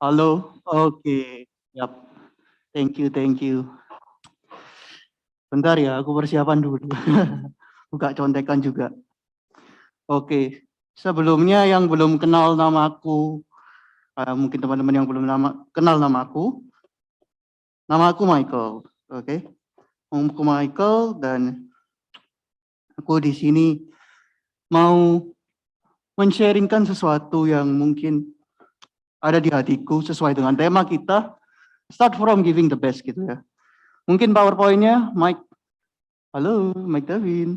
Halo, oke, yap. Thank you, thank you. Bentar ya, aku persiapan dulu. Buka contekan juga. Oke, sebelumnya yang belum kenal namaku, mungkin teman-teman yang belum kenal nama aku Michael. Oke, aku Michael dan aku di sini mau men-sharingkan sesuatu yang mungkin ada di hatiku sesuai dengan tema kita, start from giving the best gitu ya. Mungkin PowerPoint-nya, Mike. Halo, Mike Davin.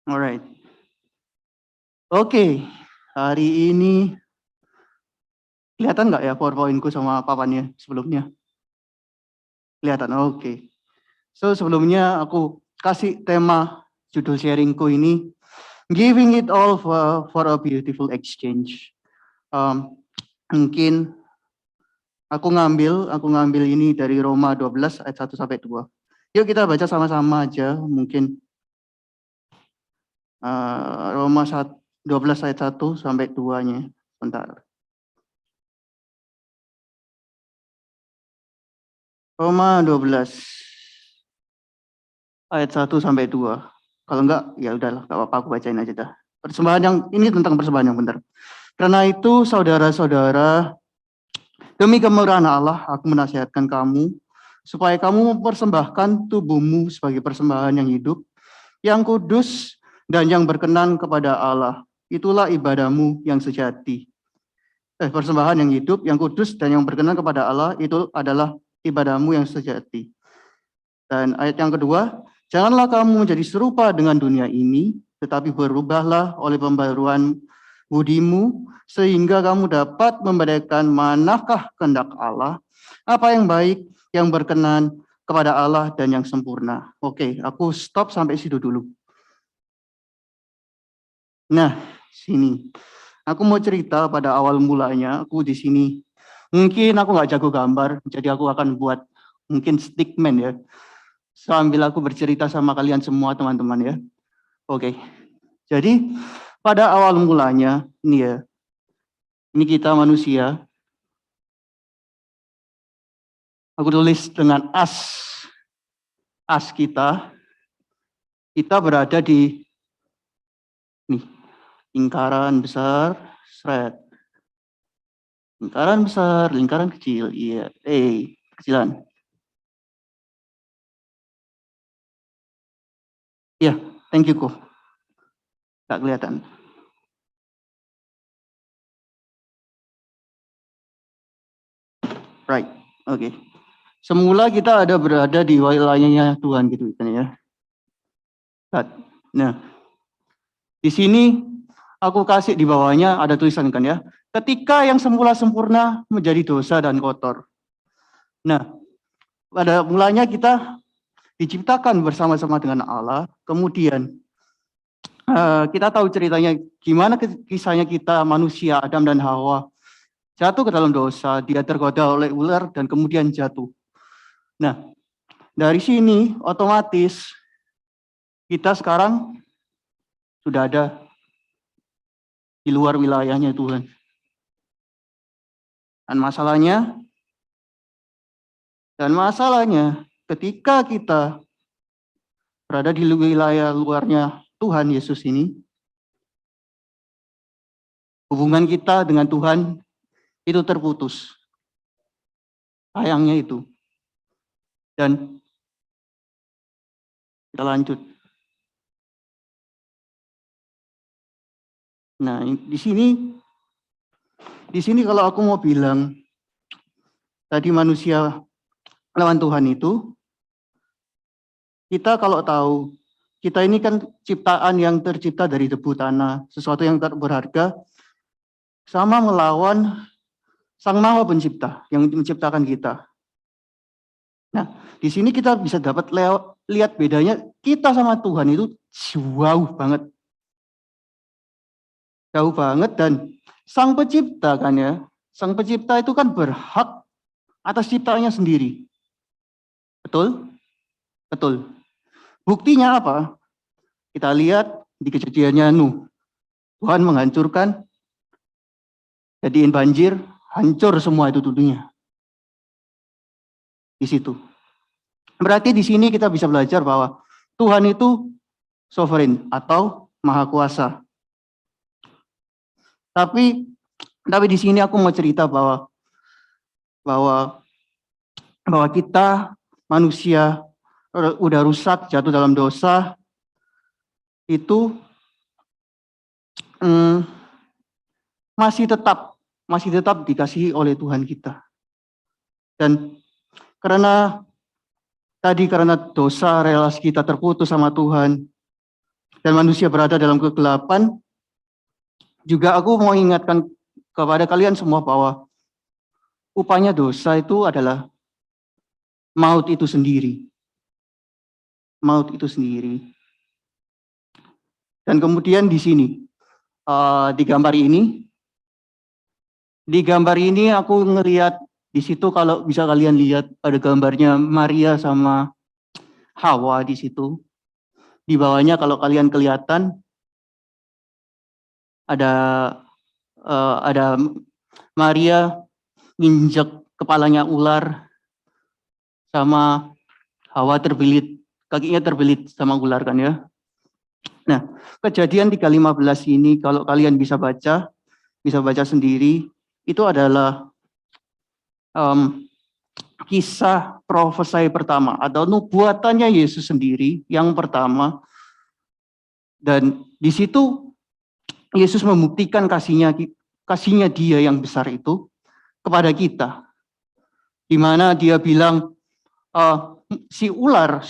Alright. Oke, hari ini kelihatan nggak ya PowerPoint-ku sama papannya sebelumnya? Kelihatan, oke. So, sebelumnya aku kasih tema judul sharingku ini, Giving It All for a Beautiful Exchange. Mungkin aku ngambil ini dari Roma 12 ayat 1 sampai 2. Yuk kita baca sama-sama aja, mungkin Roma 12 ayat 1 sampai 2-nya. Bentar. Roma 12 ayat 1 sampai 2. Kalau enggak, ya udahlah, enggak apa-apa, aku bacain aja dah. Persembahan yang ini tentang persembahan yang benar. Karena itu, saudara-saudara, demi kemurahan Allah, aku menasihatkan kamu supaya kamu mempersembahkan tubuhmu sebagai persembahan yang hidup, yang kudus dan yang berkenan kepada Allah. Itulah ibadahmu yang sejati. Persembahan yang hidup, yang kudus dan yang berkenan kepada Allah itu adalah ibadahmu yang sejati. Dan ayat yang kedua, janganlah kamu menjadi serupa dengan dunia ini, tetapi berubahlah oleh pembaruan budimu, sehingga kamu dapat membedakan manakah kehendak Allah, apa yang baik, yang berkenan kepada Allah, dan yang sempurna. Oke, aku stop sampai situ dulu. Nah, sini. Aku mau cerita pada awal mulanya, aku di sini. Mungkin aku nggak jago gambar, jadi aku akan buat mungkin stickman ya. Sambil aku bercerita sama kalian semua teman-teman ya. Oke. Jadi pada awal mulanya ini ya. Ini kita manusia. Aku tulis dengan as kita. Kita berada di nih, lingkaran besar, seret. Lingkaran besar, lingkaran kecil. Iya, kecilan. Iya, thank you kok. Gak kelihatan. Right, oke. Semula kita berada di wilayahnya Tuhan gitu kan ya. Nah, di sini aku kasih di bawahnya ada tulisan kan ya. Ketika yang semula sempurna menjadi dosa dan kotor. Nah, pada mulanya kita diciptakan bersama-sama dengan Allah. Kemudian kita tahu ceritanya gimana kisahnya kita manusia Adam dan Hawa jatuh ke dalam dosa, dia tergoda oleh ular dan kemudian jatuh. Nah, dari sini otomatis kita sekarang sudah ada di luar wilayahnya Tuhan. Dan masalahnya ketika kita berada di wilayah luarnya Tuhan Yesus ini, hubungan kita dengan Tuhan itu terputus. Sayangnya itu. Dan kita lanjut. Nah, di sini kalau aku mau bilang tadi manusia lawan Tuhan itu, kita kalau tahu kita ini kan ciptaan yang tercipta dari debu tanah, sesuatu yang berharga, sama melawan Sang Maha Pencipta yang menciptakan kita. Nah, di sini kita bisa dapat lihat bedanya kita sama Tuhan itu jauh banget. Jauh banget dan Sang Pencipta kan ya, Sang Pencipta itu kan berhak atas ciptaannya sendiri. Betul? Betul. Buktinya apa? Kita lihat di kejadiannya Nuh. Tuhan menghancurkan jadiin banjir, hancur semua itu dunia. Di situ. Berarti di sini kita bisa belajar bahwa Tuhan itu sovereign atau maha kuasa. Tapi di sini aku mau cerita bahwa kita manusia udah rusak, jatuh dalam dosa, itu masih tetap dikasihi oleh Tuhan kita. Dan karena dosa, relasi kita terputus sama Tuhan, dan manusia berada dalam kegelapan, juga aku mau ingatkan kepada kalian semua bahwa upahnya dosa itu adalah maut itu sendiri. Maut itu sendiri. Dan kemudian di sini, di gambar ini aku ngelihat di situ, kalau bisa kalian lihat ada gambarnya Maria sama Hawa di situ. Di bawahnya kalau kalian kelihatan ada Maria nginjek kepalanya ular, sama Hawa kakinya terbelit sama ular kan ya. Nah, Kejadian 3:15 ini kalau kalian bisa baca sendiri, itu adalah kisah profesi pertama atau nubuatannya Yesus sendiri yang pertama. Dan di situ Yesus membuktikan kasihnya dia yang besar itu kepada kita. Di mana dia bilang si ular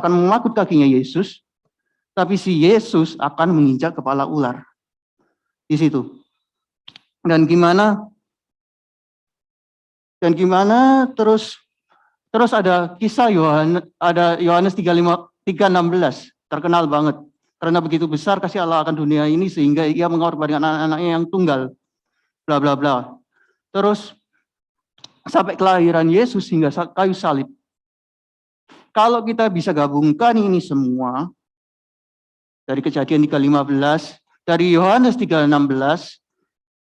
akan memakut kakinya Yesus, tapi si Yesus akan menginjak kepala ular. Di situ. Dan gimana terus ada kisah Yohanes 3:16, terkenal banget. Karena begitu besar kasih Allah akan dunia ini sehingga ia mengorbankan anak-anaknya yang tunggal. Bla bla bla. Terus sampai kelahiran Yesus hingga kayu salib. Kalau kita bisa gabungkan ini semua dari Kejadian 3:15, dari Yohanes 3:16,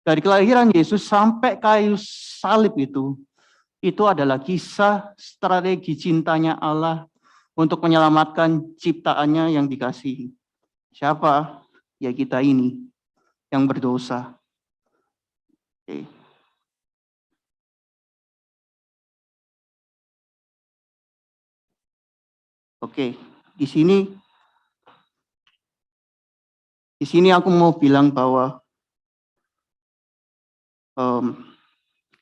dari kelahiran Yesus sampai kayu salib itu adalah kisah strategi cintanya Allah untuk menyelamatkan ciptaannya yang dikasihi. Siapa? Ya kita ini yang berdosa. Oke. Di sini aku mau bilang bahwa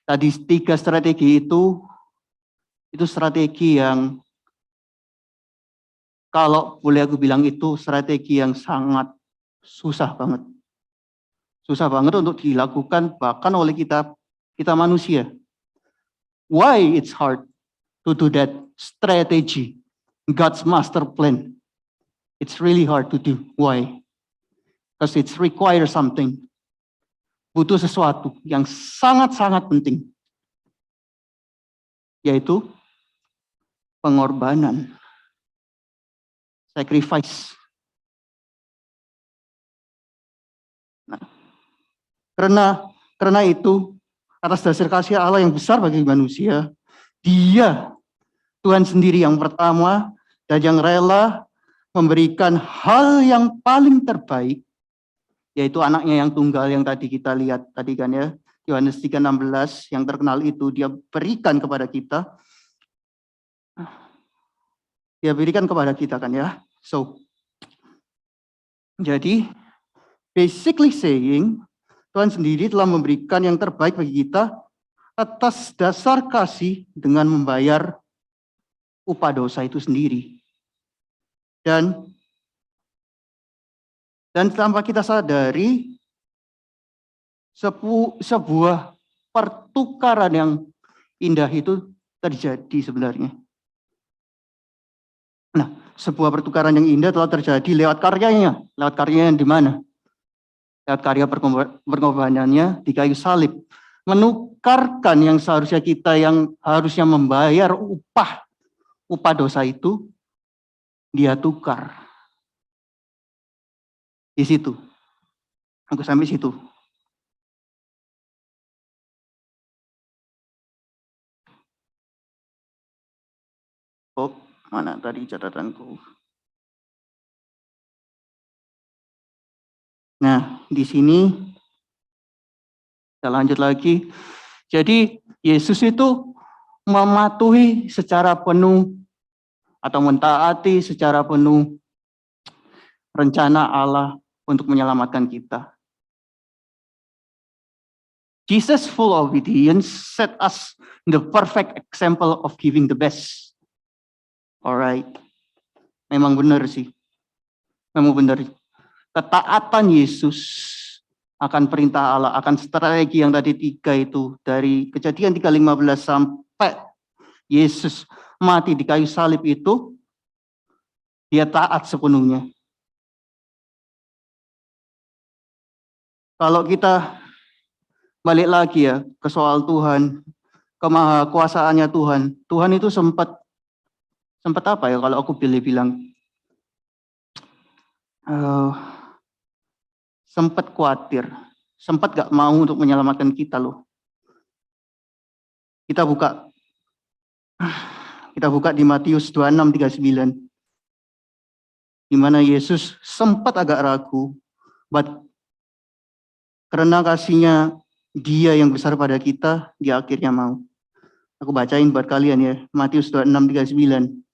tadi 3 strategi itu strategi yang, kalau boleh aku bilang, itu strategi yang sangat susah banget. Susah banget untuk dilakukan bahkan oleh kita manusia. Why it's hard to do that strategy? God's master plan. It's really hard to do. Why? Because it requires something. Butuh sesuatu yang sangat-sangat penting. Yaitu pengorbanan. Sacrifice. Nah, karena itu, atas dasar kasih Allah yang besar bagi manusia, Dia, Tuhan sendiri yang pertama dan yang rela memberikan hal yang paling terbaik, yaitu anaknya yang tunggal yang tadi kita lihat tadi kan ya, Yohanes 3:16 yang terkenal itu dia berikan kepada kita. Dia berikan kepada kita kan ya. So, jadi basically saying, Tuhan sendiri telah memberikan yang terbaik bagi kita atas dasar kasih dengan membayar upah dosa itu sendiri. Dan tanpa kita sadari, sebuah pertukaran yang indah itu terjadi sebenarnya. Nah, sebuah pertukaran yang indah telah terjadi lewat karyanya. Lewat karyanya di mana? Lewat karya pengorbanannya di kayu salib. Menukarkan yang seharusnya kita yang harusnya membayar upah dosa itu, dia tukar. Di situ. Aku sampai situ. Oh, mana tadi catatanku? Nah, di sini kita lanjut lagi. Jadi Yesus itu mematuhi secara penuh atau mentaati secara penuh rencana Allah untuk menyelamatkan kita. Jesus full obedience set us the perfect example of giving the best. Alright, memang benar sih. Memang benar. Ketaatan Yesus akan perintah Allah, akan strategi yang tadi 3 itu, dari Kejadian 3:15 sampai Yesus mati di kayu salib itu, dia taat sepenuhnya. Kalau kita balik lagi ya ke soal Tuhan, kemahakuasaannya Tuhan. Tuhan itu sempat apa ya kalau aku bilang sempat khawatir, sempat gak mau untuk menyelamatkan kita loh. Kita buka di Matius 26:39. Di mana Yesus sempat agak ragu, but karena kasihnya Dia yang besar pada kita, Dia akhirnya mau. Aku bacain buat kalian ya, Matius 26:39.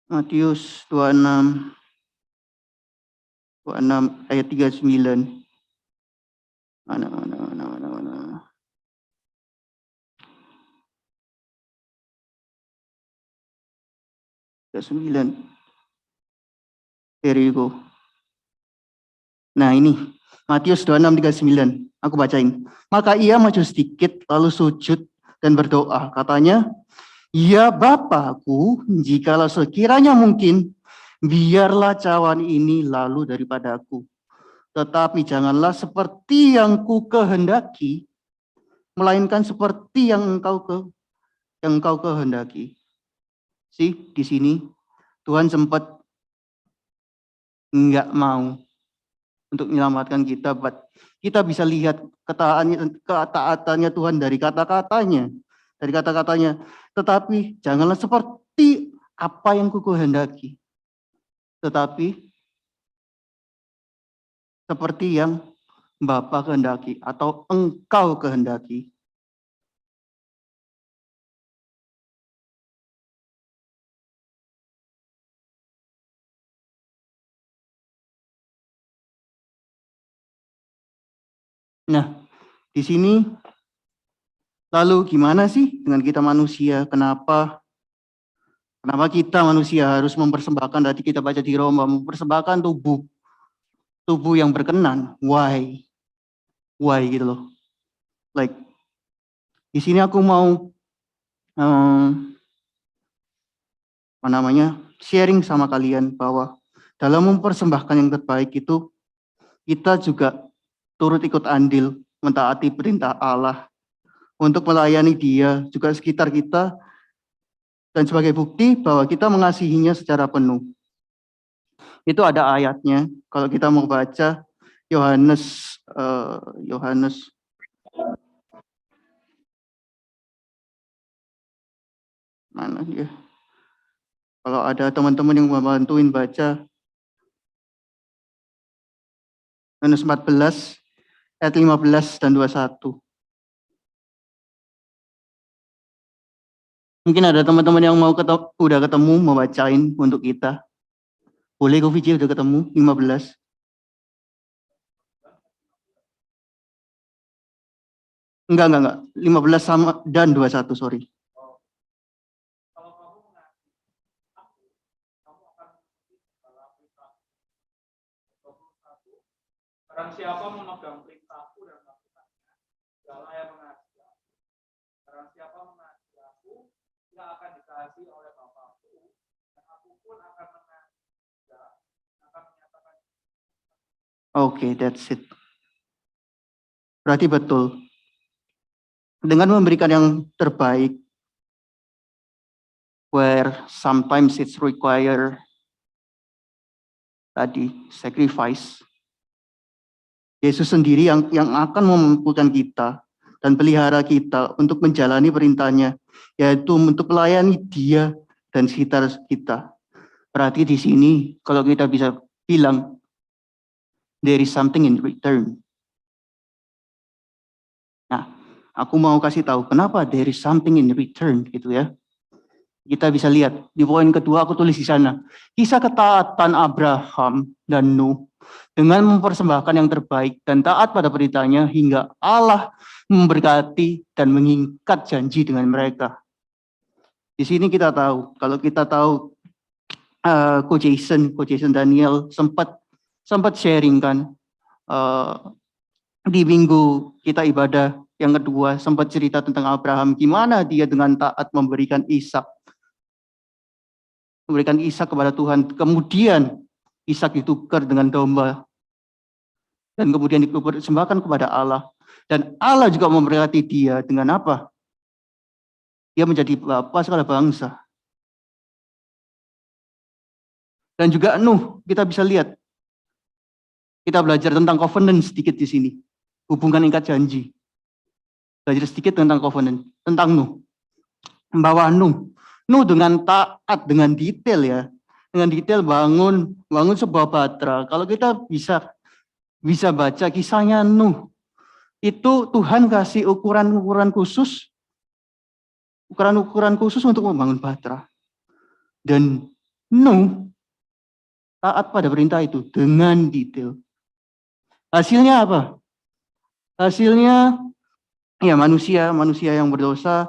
Matius 26 ayat 39. Mana. 39. There you go. Nah ini, Matius 26:39. Aku bacain. Maka ia maju sedikit, lalu sujud dan berdoa. Katanya, ya Bapakku, jikalau sekiranya mungkin, biarlah cawan ini lalu daripadaku. Tetapi janganlah seperti yang ku kehendaki, melainkan seperti yang engkau kehendaki. Di sini Tuhan sempat enggak mau untuk menyelamatkan kita, but kita bisa lihat ketaatannya Tuhan dari kata-katanya. Tetapi janganlah seperti apa yang ku kehendaki, tetapi seperti yang Bapa kehendaki atau engkau kehendaki. Nah, di sini lalu gimana sih dengan kita manusia? Kenapa kita manusia harus mempersembahkan, tadi kita baca di Roma, mempersembahkan tubuh yang berkenan? Why gitu loh. Like di sini aku mau sharing sama kalian bahwa dalam mempersembahkan yang terbaik itu kita juga turut ikut andil mentaati perintah Allah untuk melayani Dia juga sekitar kita, dan sebagai bukti bahwa kita mengasihinya secara penuh. Itu ada ayatnya kalau kita mau baca Yohanes mana ya? Kalau ada teman-teman yang mau bantuin baca Yohanes 14 ayat 15 dan 21. Mungkin ada teman-teman yang udah ketemu mau bacain untuk kita. Boleh Kofi udah ketemu 15. Enggak. 15 sama dan 21, sorry. Barang siapa memegang perintahku dan melakukannya, dialah yang mengasihi aku. Barang siapa mengasihi aku, dia akan dikasihi oleh Bapakku, dan aku pun akan mengasihi dia, akan menyatakan. Oke, that's it. Berarti betul. Dengan memberikan yang terbaik, where sometimes it's require tadi sacrifice. Yesus sendiri yang akan memampukan kita dan pelihara kita untuk menjalani perintahnya, yaitu untuk melayani Dia dan sekitar kita. Berarti di sini kalau kita bisa bilang, there is something in return. Nah, aku mau kasih tahu kenapa there is something in return gitu ya. Kita bisa lihat di poin kedua aku tulis di sana. Kisah ketaatan Abraham dan Nuh dengan mempersembahkan yang terbaik dan taat pada perintahnya hingga Allah memberkati dan mengikat janji dengan mereka. Di sini kita tahu, kalau kita tahu Coach Jason Daniel sempat sharing kan di minggu kita ibadah yang kedua sempat cerita tentang Abraham gimana dia dengan taat memberikan Ishak kepada Tuhan. Kemudian Ishak ditukar dengan domba dan kemudian dipersembahkan kepada Allah. Dan Allah juga memberkati dia dengan apa? Dia menjadi bapa segala bangsa. Dan juga Nuh, kita bisa lihat. Kita belajar tentang covenant sedikit di sini. Hubungan ikat janji. Belajar sedikit tentang covenant, tentang Nuh. Bahwa Nuh dengan taat, dengan detail ya. Dengan detail bangun sebuah batra. Kalau kita bisa baca kisahnya Nuh. Itu Tuhan kasih ukuran khusus untuk membangun batra. Dan Nuh taat pada perintah itu dengan detail. Hasilnya apa? Hasilnya ya manusia yang berdosa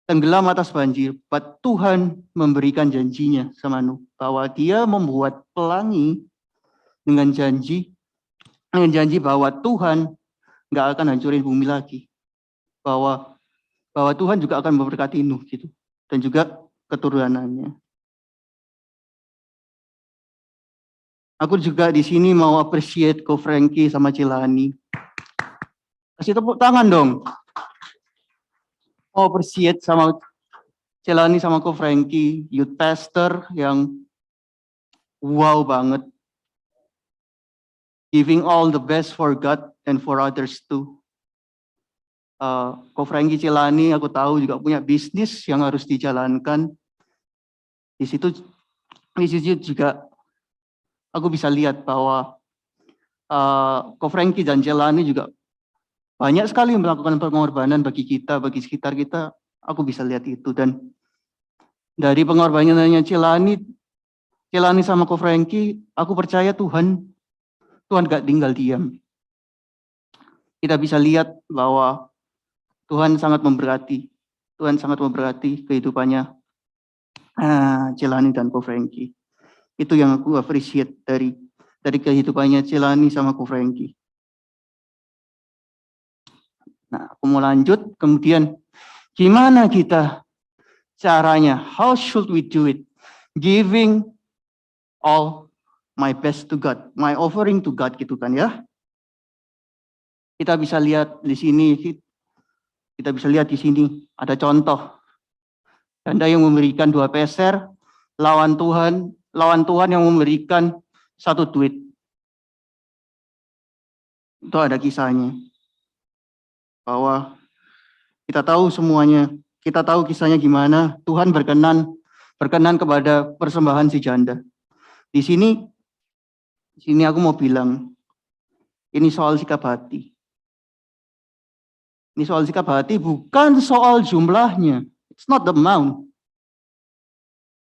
tenggelam atas banjir. But Tuhan memberikan janjinya sama Nuh bahwa Dia membuat pelangi dengan janji bahwa Tuhan nggak akan hancurin bumi lagi, bahwa Tuhan juga akan memberkati Nuh gitu dan juga keturunannya. Aku juga di sini mau appreciate Ko Frankie sama Celani. Kasih tepuk tangan dong. Mau appreciate sama Celani sama Ko Frankie, youth pastor yang wow banget. Giving all the best for God and for others too. Ko Frankie Celani aku tahu juga punya bisnis yang harus dijalankan. Di situ juga aku bisa lihat bahwa Ko Frankie dan Celani juga banyak sekali melakukan pengorbanan bagi kita, bagi sekitar kita. Aku bisa lihat itu. Dan dari pengorbanannya Celani sama Ko Frankie, aku percaya Tuhan gak tinggal diam. Kita bisa lihat bahwa Tuhan sangat memberkati. Tuhan sangat memberkati kehidupannya Celani dan Ko Frankie. Itu yang aku appreciate dari kehidupannya Celani sama Ko Frankie. Nah, aku mau lanjut. Kemudian, gimana kita caranya? How should we do it? Giving all my best to God, my offering to God, gitu kan ya? Kita bisa lihat di sini. Kita bisa lihat di sini ada contoh. Janda yang memberikan 2 peser, lawan Tuhan yang memberikan 1 duit. Itu ada kisahnya. Bahwa kita tahu semuanya, kita tahu kisahnya gimana Tuhan berkenan kepada persembahan si janda. Di sini aku mau bilang, ini soal sikap hati. Ini soal sikap hati, bukan soal jumlahnya. It's not the amount.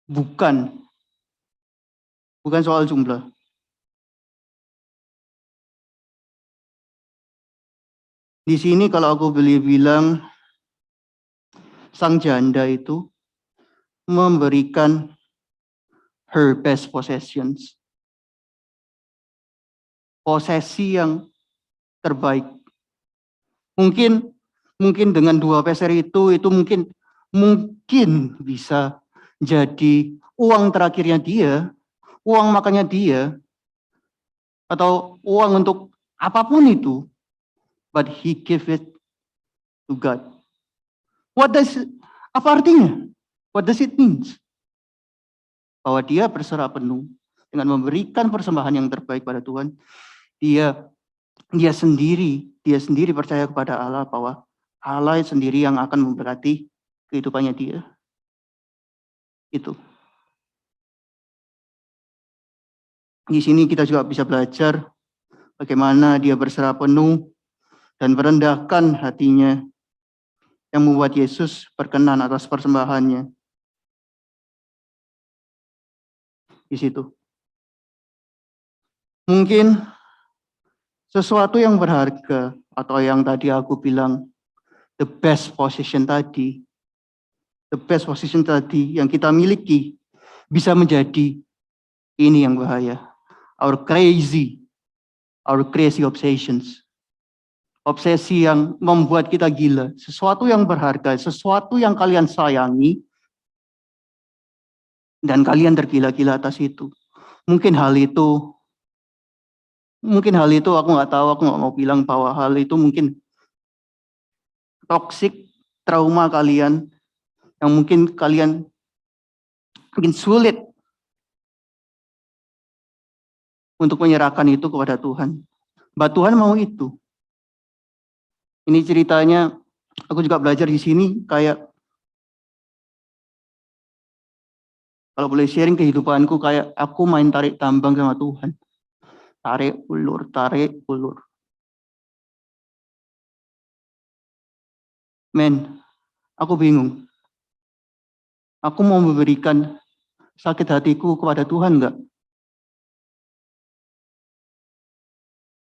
Bukan soal jumlah. Di sini kalau aku boleh bilang, sang janda itu memberikan her best possessions. Posesi yang terbaik. Mungkin dengan 2 peser itu mungkin bisa jadi uang terakhirnya dia, uang makannya dia, atau uang untuk apapun itu. But he gave it to God. Apa artinya? What does it mean? Bahwa dia berserah penuh dengan memberikan persembahan yang terbaik pada Tuhan. Dia dia sendiri percaya kepada Allah bahwa Allah sendiri yang akan memberkati kehidupannya dia. Itu. Di sini kita juga bisa belajar bagaimana dia berserah penuh dan merendahkan hatinya yang membuat Yesus berkenan atas persembahannya. Di situ. Mungkin sesuatu yang berharga atau yang tadi aku bilang the best position tadi yang kita miliki bisa menjadi ini yang bahaya. Our crazy obsessions. Obsesi yang membuat kita gila. Sesuatu yang berharga, sesuatu yang kalian sayangi, dan kalian tergila-gila atas itu. Mungkin hal itu aku nggak tahu, aku nggak mau bilang bahwa hal itu mungkin toksik, trauma kalian, yang mungkin kalian sulit untuk menyerahkan itu kepada Tuhan. Mbak Tuhan mau itu. Ini ceritanya, aku juga belajar di sini kayak, kalau boleh sharing kehidupanku, kayak aku main tarik tambang sama Tuhan. Tarik ulur. Men, aku bingung. Aku mau memberikan sakit hatiku kepada Tuhan enggak?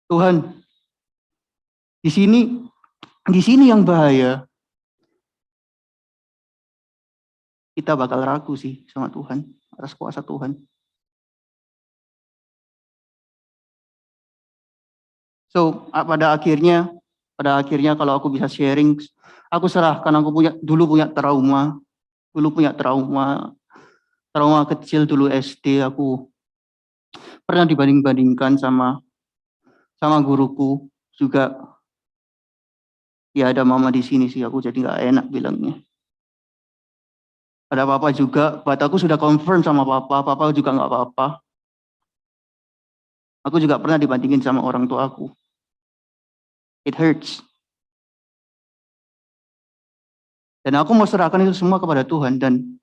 Tuhan, di sini yang bahaya. Kita bakal ragu sih sama Tuhan, atas kuasa Tuhan. So, pada akhirnya kalau aku bisa sharing, aku serahkan, aku dulu punya trauma kecil dulu SD, aku pernah dibanding-bandingkan sama guruku juga. Ya ada mama di sini sih, aku jadi nggak enak bilangnya. Ada papa juga, buat aku sudah confirm sama papa juga nggak apa-apa. Aku juga pernah dibandingin sama orang tua aku. It hurts. Dan aku mau serahkan itu semua kepada Tuhan, dan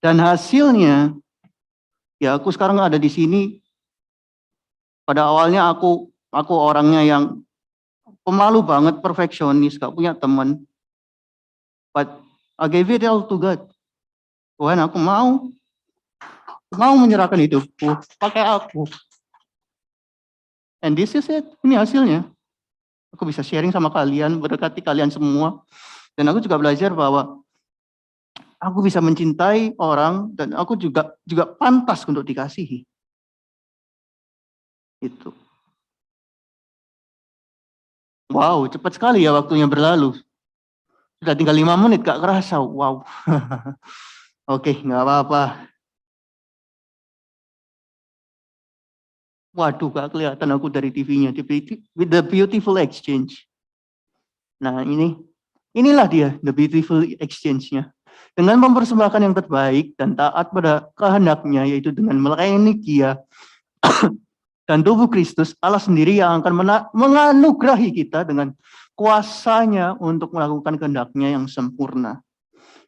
hasilnya, ya aku sekarang ada di sini. Pada awalnya aku orangnya yang pemalu banget, perfeksionis, gak punya teman. But I gave it all to God. Tuhan, aku mau menyerahkan hidupku, pakai aku. And this is it, ini hasilnya. Aku bisa sharing sama kalian, berkati kalian semua. Dan aku juga belajar bahwa aku bisa mencintai orang, dan aku juga pantas untuk dikasihi. Itu. Wow, cepat sekali ya waktunya berlalu. Sudah tinggal 5 menit, gak kerasa. Wow. Oke, nggak apa-apa. Waduh, gak kelihatan aku dari TV-nya. With the beautiful exchange. Nah, inilah dia, the beautiful exchange-nya. Dengan mempersembahkan yang terbaik dan taat pada kehendaknya, yaitu dengan melayani Dia dan tubuh Kristus, Allah sendiri yang akan menganugerahi kita dengan kuasanya untuk melakukan kehendaknya yang sempurna.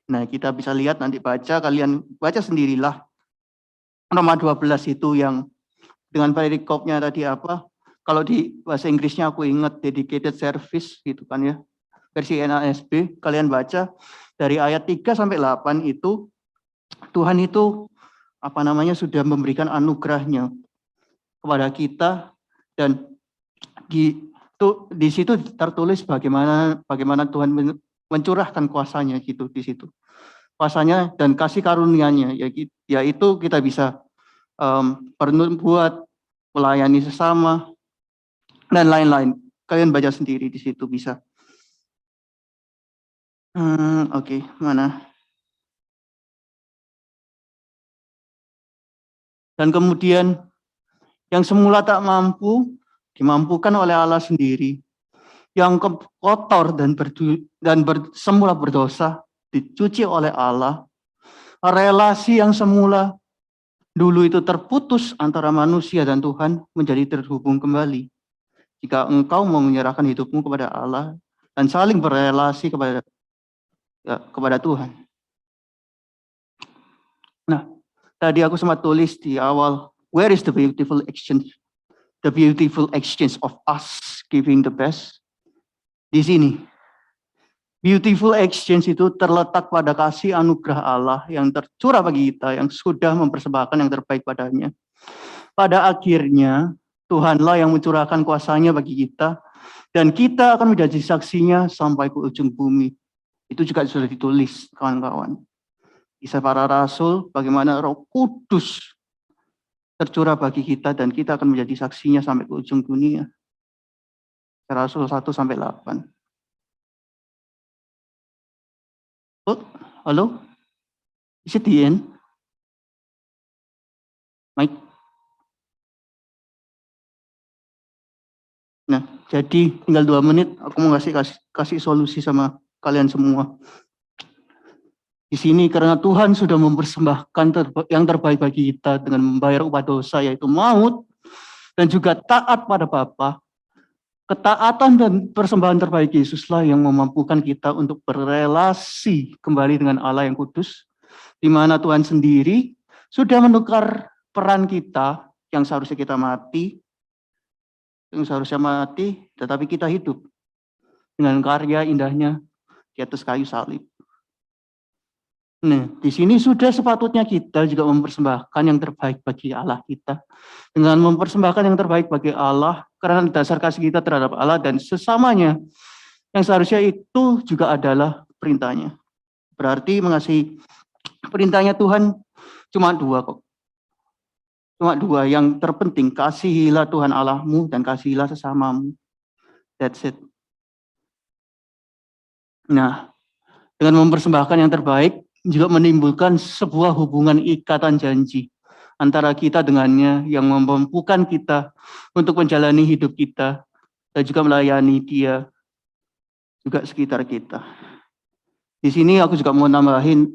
Nah, kita bisa lihat nanti kalian baca sendirilah. Roma 12 itu yang dengan perikopnya tadi apa? Kalau di bahasa Inggrisnya aku ingat dedicated service gitu kan ya. Versi NASB, kalian baca dari ayat 3 sampai 8 itu Tuhan itu sudah memberikan anugerahnya kepada kita, dan di situ tertulis bagaimana Tuhan mencurahkan kuasanya gitu di situ. Kuasanya dan kasih karunia-Nya, yaitu kita bisa berbuat, melayani sesama, dan lain-lain. Kalian baca sendiri di situ bisa. Oke, mana? Dan kemudian yang semula tak mampu dimampukan oleh Allah sendiri. Yang kotor dan semula berdosa dicuci oleh Allah. Relasi yang semula dulu itu terputus antara manusia dan Tuhan menjadi terhubung kembali. Jika engkau mau menyerahkan hidupmu kepada Allah dan saling berelasi kepada Tuhan. Nah, tadi aku sempat tulis di awal, where is the beautiful exchange? The beautiful exchange of us giving the best. Di sini. Beautiful exchange itu terletak pada kasih anugerah Allah yang tercurah bagi kita, yang sudah mempersembahkan yang terbaik padanya. Pada akhirnya, Tuhanlah yang mencurahkan kuasanya bagi kita, dan kita akan menjadi saksinya sampai ke ujung bumi. Itu juga sudah ditulis, kawan-kawan. Kisah para rasul, bagaimana Roh Kudus tercurah bagi kita, dan kita akan menjadi saksinya sampai ke ujung dunia. Rasul 1-8. Oh, halo? Is it the end? Mike? Nah, jadi tinggal 2 menit, aku mau kasih solusi sama kalian semua. Di sini karena Tuhan sudah mempersembahkan yang terbaik bagi kita dengan membayar upah dosa, yaitu maut, dan juga taat pada Bapa. Ketaatan dan persembahan terbaik Yesuslah yang memampukan kita untuk berelasi kembali dengan Allah yang kudus, di mana Tuhan sendiri sudah menukar peran kita yang seharusnya kita mati, tetapi kita hidup dengan karya indahnya di atas kayu salib. Nah, di sini sudah sepatutnya kita juga mempersembahkan yang terbaik bagi Allah kita. Dengan mempersembahkan yang terbaik bagi Allah, karena dasar kasih kita terhadap Allah dan sesamanya, yang seharusnya itu juga adalah perintahnya. Berarti mengasihi perintahnya Tuhan cuma 2 kok. Cuma 2 yang terpenting, kasihilah Tuhan Allahmu dan kasihilah sesamamu. That's it. Nah, dengan mempersembahkan yang terbaik, juga menimbulkan sebuah hubungan ikatan janji antara kita dengannya yang memampukan kita untuk menjalani hidup kita dan juga melayani Dia juga sekitar kita. Di sini aku juga mau nambahin,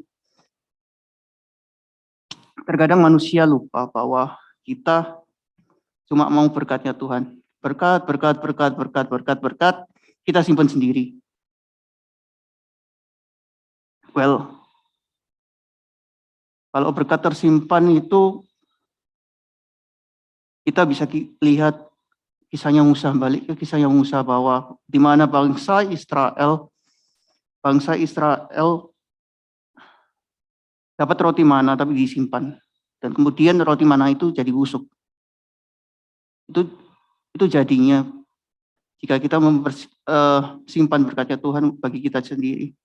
terkadang manusia lupa bahwa kita cuma mau berkatnya Tuhan. Berkat, kita simpan sendiri. Well, kalau berkat tersimpan itu, kita bisa lihat kisahnya Musa, balik ke kisahnya Musa bahwa di mana bangsa Israel dapat roti mana tapi disimpan, dan kemudian roti mana itu jadi busuk. Itu jadinya jika kita simpan berkatnya Tuhan bagi kita sendiri.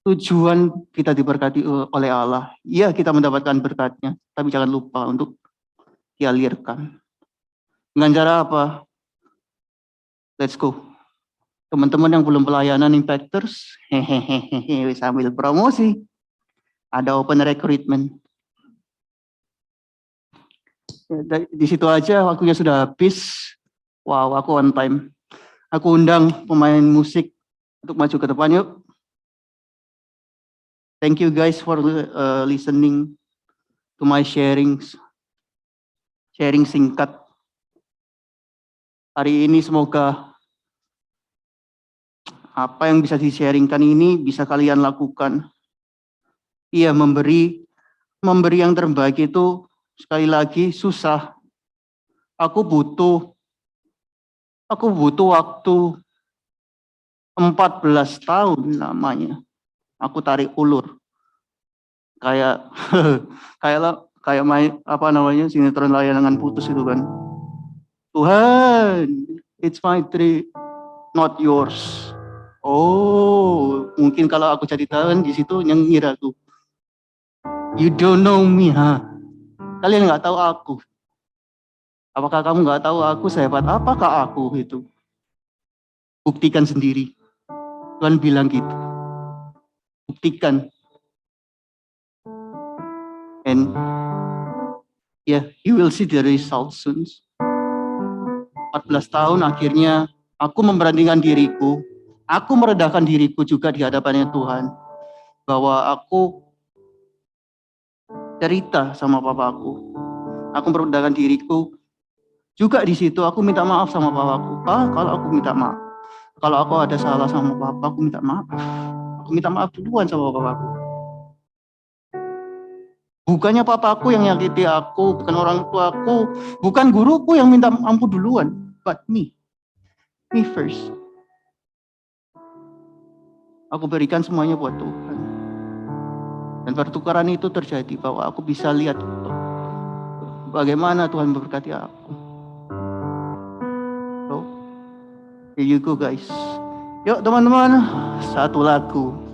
Tujuan kita diberkati oleh Allah. Iya, kita mendapatkan berkatnya, tapi jangan lupa untuk dialirkan. Dengan cara apa? Let's go. Teman-teman yang belum pelayanan Impactors, hehehe, sambil promosi, ada open recruitment. Di situ aja, waktunya sudah habis. Wow, aku on time. Aku undang pemain musik untuk maju ke depan, yuk. Thank you guys for listening to my sharing singkat. Hari ini semoga apa yang bisa di-sharingkan ini bisa kalian lakukan. Iya, memberi yang terbaik itu sekali lagi susah. Aku butuh waktu 14 tahun namanya. Aku tarik ulur. Kayak main sinetron layangan putus itu kan. Tuhan, it's my dream, not yours. Oh, mungkin kalau aku jadi Tuhan di situ nyengir aku. You don't know me, ha? Kalian nggak tahu aku. Apakah kamu nggak tahu aku sehebat apakah aku itu? Buktikan sendiri. Tuhan bilang gitu. Buktikan. And yeah, you will see the results soon. 14 tahun akhirnya aku memberanikan diriku. Aku merendahkan diriku juga di hadapannya Tuhan. Bahwa aku cerita sama papaku. Aku merendahkan diriku Juga di situ aku minta maaf sama papaku. Kalau aku minta maaf, kalau aku ada salah sama papa, aku minta maaf. Aku minta maaf duluan sama papaku. Bukannya papaku yang nyakiti aku, bukan orang tuaku, bukan guruku yang minta ampun duluan, but me first. Aku berikan semuanya buat Tuhan. Dan pertukaran itu terjadi bahwa aku bisa lihat bagaimana Tuhan memberkati aku. So, here you go guys. Yuk teman-teman, satu lagu.